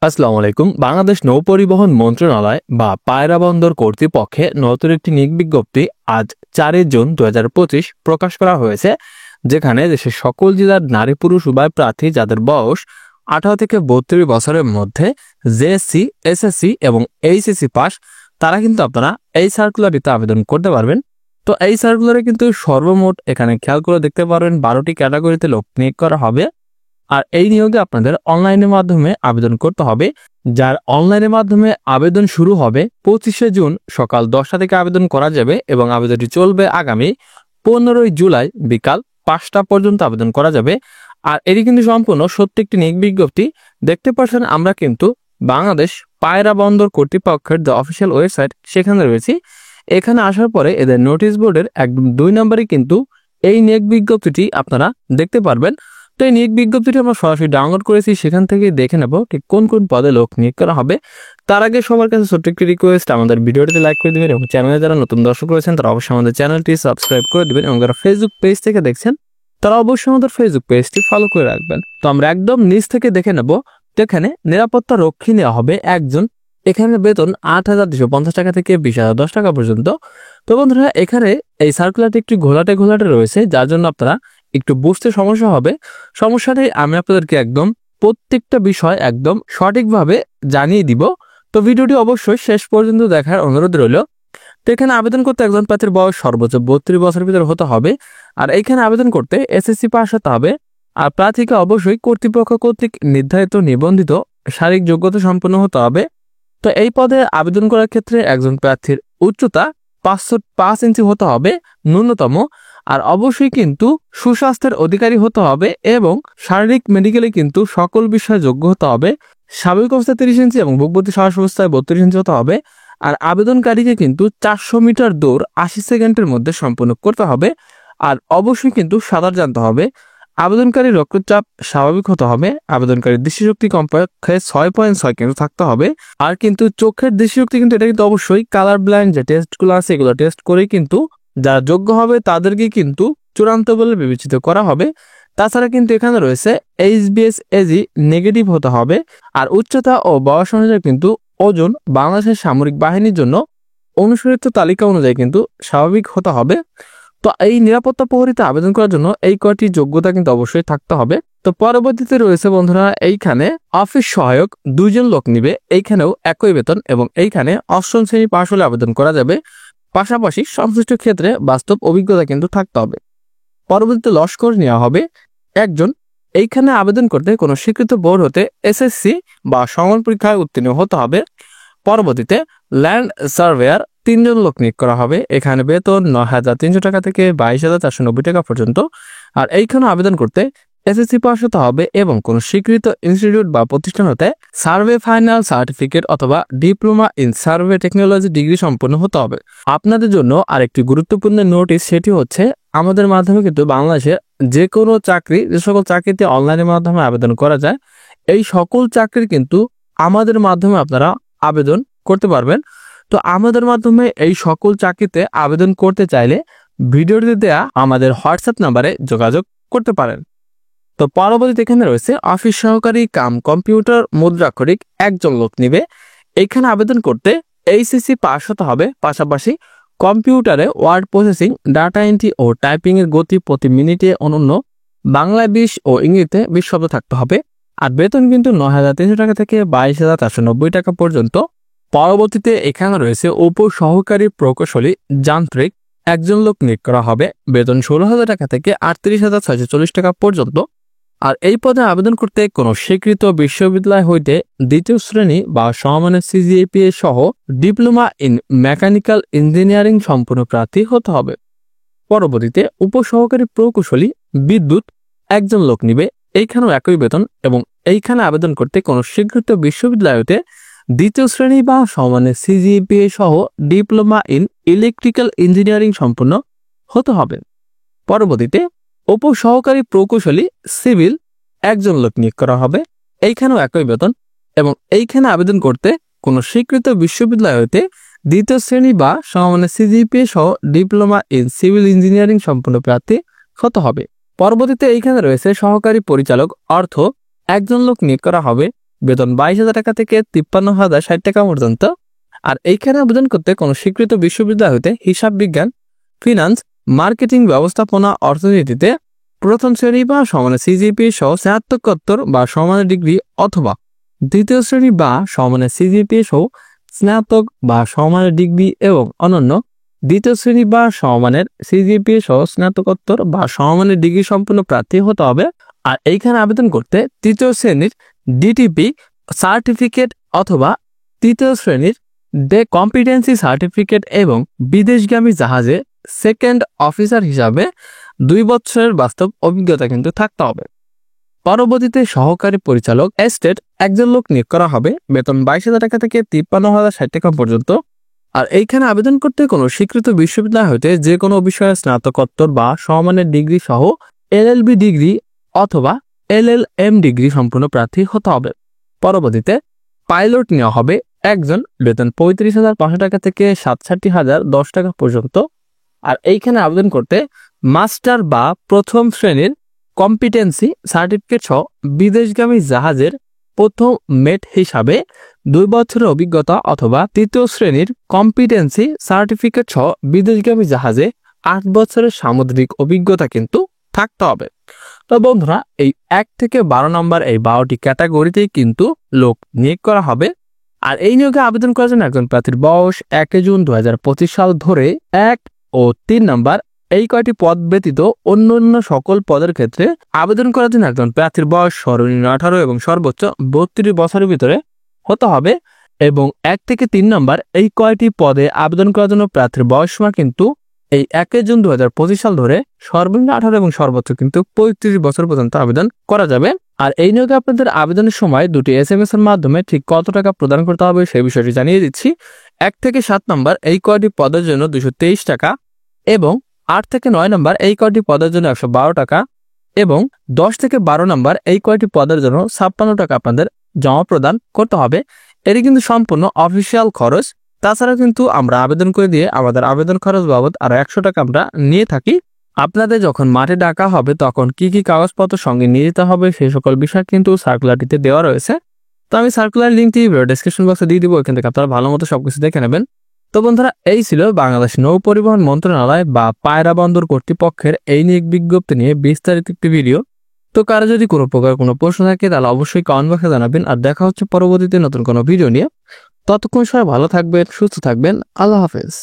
আসসালামু আলাইকুম। বাংলাদেশ নৌ পরিবহন মন্ত্রণালয় বা পায়রা বন্দর কর্তৃপক্ষে নতুন একটি নিয়োগ বিজ্ঞপ্তি আজ 4 জুন 2025 প্রকাশ করা হয়েছে, যেখানে দেশের সকল জেলার নারী পুরুষ উভয় প্রার্থী যাদের বয়স 18 থেকে 32 বছরের মধ্যে জেএসসি, এসএসসি এবং এইচএসসি পাস, তারা কিন্তু আপনারা এই সার্কুলারটিতে আবেদন করতে পারবেন। তো এই সার্কুলারে কিন্তু সর্বমোট এখানে খেয়াল করে দেখতে পারবেন 12টি ক্যাটাগরিতে লোক নিয়োগ করা হবে। আর এই নিয়োগে আপনাদের অনলাইনের মাধ্যমে আবেদন করতে হবে, যার অনলাইনের মাধ্যমে আবেদন শুরু হবে 25 জুন সকাল 10টা থেকে আবেদন করা যাবে এবং আবেদনটি চলবে আগামী 15 জুলাই বিকাল 5টা পর্যন্ত আবেদন করা যাবে। আর এটি কিন্তু সম্পূর্ণ সত্যি একটি নিয়োগ বিজ্ঞপ্তি। দেখতে পাচ্ছেন আমরা কিন্তু বাংলাদেশ পায়রা বন্দর কর্তৃপক্ষের যে অফিসিয়াল ওয়েবসাইট সেখানে রয়েছি। এখানে আসার পরে এদের নোটিশ বোর্ডের একদম 2 নম্বরে কিন্তু এই নিয়োগ বিজ্ঞপ্তিটি আপনারা দেখতে পারবেন। তো এই নিয়োগ বিজ্ঞপ্তিটি আমরা সরাসরি ডাউনলোড করেছি, সেখান থেকে দেখে নেব ঠিক কোন কোন পদে লোক নিয়োগ করা হবে। তার আগে সবার কাছে ছোট্ট একটি রিকোয়েস্ট, আমাদের ভিডিওটিতে লাইক করে দিবেন এবং চ্যানেলে যারা নতুন দর্শক রয়েছেন তারা অবশ্যই আমাদের চ্যানেলটি সাবস্ক্রাইব করে দিবেন এবং যারা ফেসবুক পেজ থেকে দেখছেন তারা অবশ্যই আমাদের ফেসবুক পেজটি ফলো করে রাখবেন। তো আমরা একদম নিচ থেকে দেখে নেব। তো এখানে নিরাপত্তা রক্ষী নেওয়া হবে একজন। এখানে বেতন 8,250 টাকা থেকে 20,010 টাকা পর্যন্ত। তো বন্ধুরা, এখানে এই সার্কুলারটি একটু ঘোলাটে রয়েছে, যার জন্য আপনারা একটু বুঝতে সমস্যা হবে। সমস্যাটি আমি আপনাদেরকে একদম প্রত্যেকটা বিষয় একদম সঠিকভাবে জানিয়ে দিব। তো ভিডিওটি অবশ্যই শেষ পর্যন্ত দেখার অনুরোধ রইল। তো এখানে আবেদন করতে একজন প্রার্থীর বয়স সর্বোচ্চ 32 বছরের ভিতরে হতে হবে। আর এইখানে আবেদন করতে এসএসসি পাস হতে হবে। আর প্রার্থীকে অবশ্যই কর্তৃপক্ষ কর্তৃক নির্ধারিত নিবন্ধিত শারীরিক যোগ্যতা সম্পন্ন হতে হবে। তো এই পদে আবেদন করার ক্ষেত্রে একজন প্রার্থীর উচ্চতা 505 ইঞ্চি হতে হবে ন্যূনতম। আর অবশ্যই কিন্তু সুস্বাস্থ্যের অধিকারী হতে হবে এবং শারীরিক মেডিকেলে কিন্তু সকল বিষয়ে যোগ্য হতে হবে। স্বাভাবিক অবস্থায় 30 ইঞ্চি এবং বুকভর্তি শ্বাস অবস্থায় 32 ইঞ্চি হতে হবে। আর আবেদনকারীকে কিন্তু 400 মিটার দৌড় 80 সেকেন্ডের মধ্যে সম্পন্ন করতে হবে। আর অবশ্যই কিন্তু সাঁতার জানতে হবে। আবেদনকারী রক্তচাপ স্বাভাবিক হতে হবে। আবেদনকারীর দৃষ্টিশক্তি কমপক্ষে 6.6 কিন্তু থাকতে হবে। আর কিন্তু চোখের দৃষ্টিশক্তি কিন্তু এটা কিন্তু অবশ্যই কালার ব্লাইন্ড যে টেস্টগুলো আছে এগুলো টেস্ট করে কিন্তু যারা যোগ্য হবে তাদেরকে কিন্তু চূড়ান্ত বলে বিবেচিত করা হবে। তাছাড়া কিন্তু এখানে রয়েছে HbS-AG নেগেটিভ হতে হবে। আর উচ্চতা ও বয়স অনুযায়ী কিন্তু ওজন বাংলাদেশের সামরিক বাহিনীর জন্য অনুসৃত তালিকা অনুযায়ী কিন্তু স্বাভাবিক হতে হবে। তো এই নিরাপত্তা প্রহরীতে আবেদন করার জন্য এই কয়টি যোগ্যতা কিন্তু অবশ্যই থাকতে হবে। তো পরবর্তীতে রয়েছে বন্ধুরা, এইখানে অফিস সহায়ক 2 জন লোক নিবে। এইখানেও একই বেতন এবং এইখানে 8ম শ্রেণী পাশ হলে আবেদন করা যাবে। পাশাপাশি সংশ্লিষ্ট ক্ষেত্রে বাস্তব অভিজ্ঞতা কিন্তু থাকতে হবে। পরবর্তীতে লস্কর নেওয়া হবে একজন। এইখানে আবেদন করতে কোনো স্বীকৃত বোর্ড হতে এসএসসি বা সমান পরীক্ষায় উত্তীর্ণ হতে হবে। পরবর্তীতে ল্যান্ড সার্ভেয়ার 3 জন লোক নিয়োগ করা হবে। এখানে বেতন 9,300 টাকা থেকে 22,490 টাকা পর্যন্ত। আর এইখানে আবেদন করতে এসএসসি পাস হতে হবে এবং কোনো স্বীকৃত ইনস্টিটিউট বা প্রতিষ্ঠান হতে সার্ভে ফাইনাল সার্টিফিকেট অথবা diploma in survey technology degree সম্পন্ন হতে হবে। আপনাদের জন্য আরেকটি গুরুত্বপূর্ণ নোটিশ, সেটি হচ্ছে আমাদের মাধ্যমে কিন্তু বাংলাদেশের যে কোনো চাকরি, যে সকল চাকরিতে অনলাইনের মাধ্যমে আবেদন করা যায়, এই সকল চাকরির কিন্তু আমাদের মাধ্যমে আপনারা আবেদন করতে পারবেন। তো আমাদের মাধ্যমে এই সকল চাকরিতে আবেদন করতে চাইলে ভিডিওটিতে দেয়া আমাদের হোয়াটসঅ্যাপ নাম্বারে যোগাযোগ করতে পারেন। তো পরবর্তীতে এখানে রয়েছে অফিস সহকারী কাম কম্পিউটার মুদ্রাক্ষরিক 1 জন লোক নিবে। এখানে আবেদন করতে এইচএসসি পাস হতে হবে। পাশাপাশি কম্পিউটারে ওয়ার্ড প্রসেসিং, ডাটা এন্ট্রি ও টাইপিং এর গতি প্রতি মিনিটে অনন্য বাংলায় 20 ও ইংরেজিতে 20 শব্দ থাকতে হবে। আর বেতন কিন্তু 9,300 টাকা থেকে 22,490 টাকা পর্যন্ত। পরবর্তীতে এখানে রয়েছে উপসহকারী প্রকৌশলী যান্ত্রিক 1 জন লোক নিয়োগ করা হবে। বেতন 16,000 টাকা থেকে 38,640 টাকা পর্যন্ত। আর এই পদে আবেদন করতে কোনো স্বীকৃত বিশ্ববিদ্যালয় হইতে 2য় শ্রেণী বা সমমানের CGPA সহ ডিপ্লোমা ইন মেকানিক্যাল ইঞ্জিনিয়ারিং সম্পন্ন প্রার্থী হতে হবে। পরবর্তীতে উপসহকারী প্রকৌশলী বিদ্যুৎ 1 জন লোক নিবে। এইখানেও একই বেতন এবং এইখানে আবেদন করতে কোনো স্বীকৃত বিশ্ববিদ্যালয় হতে 2য় শ্রেণী বা সমমানের CGPA সহ ডিপ্লোমা ইন ইলেকট্রিক্যাল ইঞ্জিনিয়ারিং সম্পন্ন হতে হবে। পরবর্তীতে উপসহকারী প্রকৌশলী সিভিল 1 জন লোক নিয়োগ করা হবে। এইখানেও একই বেতন এবং এইখানে আবেদন করতে কোনো স্বীকৃত বিশ্ববিদ্যালয় হতে 2য় শ্রেণী বা সমমানের CGPA সহ ডিপ্লোমা ইন সিভিল ইঞ্জিনিয়ারিং সম্পন্ন প্রার্থী হতে হবে। পরবর্তীতে এইখানে রয়েছে সহকারী পরিচালক অর্থ 1 জন লোক নিয়োগ করা হবে। বেতন 22,000 টাকা থেকে 53,060 টাকা পর্যন্ত। আর এইখানে আবেদন করতে কোনো স্বীকৃত বিশ্ববিদ্যালয় হতে হিসাব বিজ্ঞান, ফিনান্স, মার্কেটিং, ব্যবস্থাপনা, অর্থনীতিতে প্রথম শ্রেণী বা সমানের সিজিপিএ সহ স্নাতকোত্তর বা সমানের ডিগ্রি অথবা দ্বিতীয় শ্রেণী বা সমানের সিজিপিএ সহ স্নাতক বা সমানের ডিগ্রি এবং অনন্য দ্বিতীয় শ্রেণী বা সমানের সিজিপিএ সহ স্নাতকোত্তর বা সমানের ডিগ্রি সম্পন্ন প্রার্থী হতে হবে। আর এইখানে আবেদন করতে তৃতীয় শ্রেণীর ডিটিপি সার্টিফিকেট অথবা তৃতীয় শ্রেণীর কম্পিটেন্সি সার্টিফিকেট এবং বিদেশগামী জাহাজে সেকেন্ড অফিসার হিসাবে 2 বছরের বাস্তব অভিজ্ঞতা কিন্তু থাকতে হবে। পরবর্তীতে সহকারী পরিচালক এস্টেট একজন লোক নিয়োগ করা হবে, বেতন 22,000 টাকা থেকে 53,060 টাকা পর্যন্ত। আর এইখানে আবেদন করতে কোনো স্বীকৃত বিশ্ববিদ্যালয় হতে যে কোনো বিষয়ে স্নাতকোত্তর বা সমমানের ডিগ্রি সহ এলএলবি ডিগ্রি অথবা এলএলএম ডিগ্রি সম্পূর্ণ প্রার্থী হতে হবে। পরবর্তীতে পাইলট নেওয়া হবে একজন, বেতন 35,500 টাকা থেকে 67,010 টাকা পর্যন্ত। আর এইখানে আবেদন করতে মাস্টার বা প্রথম শ্রেণীর কম্পিটেন্সি সার্টিফিকেট সহ বিদেশগামী জাহাজের প্রথম মেট হিসাবে 2 বছরের অভিজ্ঞতা অথবা তৃতীয় শ্রেণীর কম্পিটেন্সি সার্টিফিকেট সহ বিদেশগামী জাহাজে 8 বছরের সামুদ্রিক অভিজ্ঞতা কিন্তু থাকতে হবে। তো বন্ধুরা, এই 1 থেকে 12 নম্বর এই 12টি ক্যাটাগরিতেই কিন্তু লোক নিয়োগ করা হবে। আর এই নিয়োগে আবেদন করার জন্য একজন প্রার্থীর বয়স 1 জুন 2025 সাল ধরে 1 ও 3 নম্বর এই কয়টি পদ ব্যতীত অন্যান্য সকল পদের ক্ষেত্রে আবেদন করার জন্য একজন প্রার্থীর বয়স সর্বনিম্ন 18 এবং সর্বোচ্চ 32 বছরের ভিতরে হতে হবে। এবং 1 থেকে 3 নম্বর এই কয়টি পদে আবেদন করার জন্য প্রার্থীর বয়সসীমা কিন্তু এই 1 জুন 2025 সাল ধরে সর্বনিম্ন 18 এবং সর্বোচ্চ কিন্তু 35 বছর পর্যন্ত আবেদন করা যাবে। আর এই নিয়োগে আপনাদের আবেদনের সময় 2টি SMS এর মাধ্যমে ঠিক কত টাকা প্রদান করতে হবে সেই বিষয়টি জানিয়ে দিচ্ছি। 1 থেকে 7 নম্বর এই কয়টি পদের জন্য 223 টাকা এবং 8 থেকে 9 নম্বর এই কয়টি পদের জন্য 112 টাকা এবং 10 থেকে 12 নম্বর এই কয়টি পদের জন্য 56 টাকা আপনাদের জমা প্রদান করতে হবে। এটি কিন্তু সম্পূর্ণ অফিসিয়াল খরচ। তাছাড়া কিন্তু আমরা আবেদন করে দিয়ে আমাদের আবেদন খরচ বাবদ আরো 100 টাকা আমরা নিয়ে থাকি। আপনাদের যখন মাঠে ডাকা হবে তখন কি কি কাগজপত্র সঙ্গে নিয়ে যেতে হবে সেই সকল বিষয় কিন্তু সার্কুলারটিতে দেওয়া রয়েছে। তো আমি সার্কুলার লিঙ্কটি ডেসক্রিপশন বক্সে দিয়ে দিব, এখান থেকে আপনারা ভালো মতো সবকিছু দেখে নেবেন। তো বন্ধুরা, এই ছিল বাংলাদেশ নৌ পরিবহন মন্ত্রণালয় বা পায়রা বন্দর কর্তৃপক্ষের এই নিয়োগ বিজ্ঞপ্তি নিয়ে বিস্তারিত একটি ভিডিও। তো কারো যদি কোনো প্রকার কোনো প্রশ্ন থাকে তাহলে অবশ্যই কমেন্ট বক্সে জানাবেন। আর দেখা হচ্ছে পরবর্তীতে নতুন কোনো ভিডিও নিয়ে। ততক্ষণ সবাই ভালো থাকবেন, সুস্থ থাকবেন। আল্লাহ হাফেজ।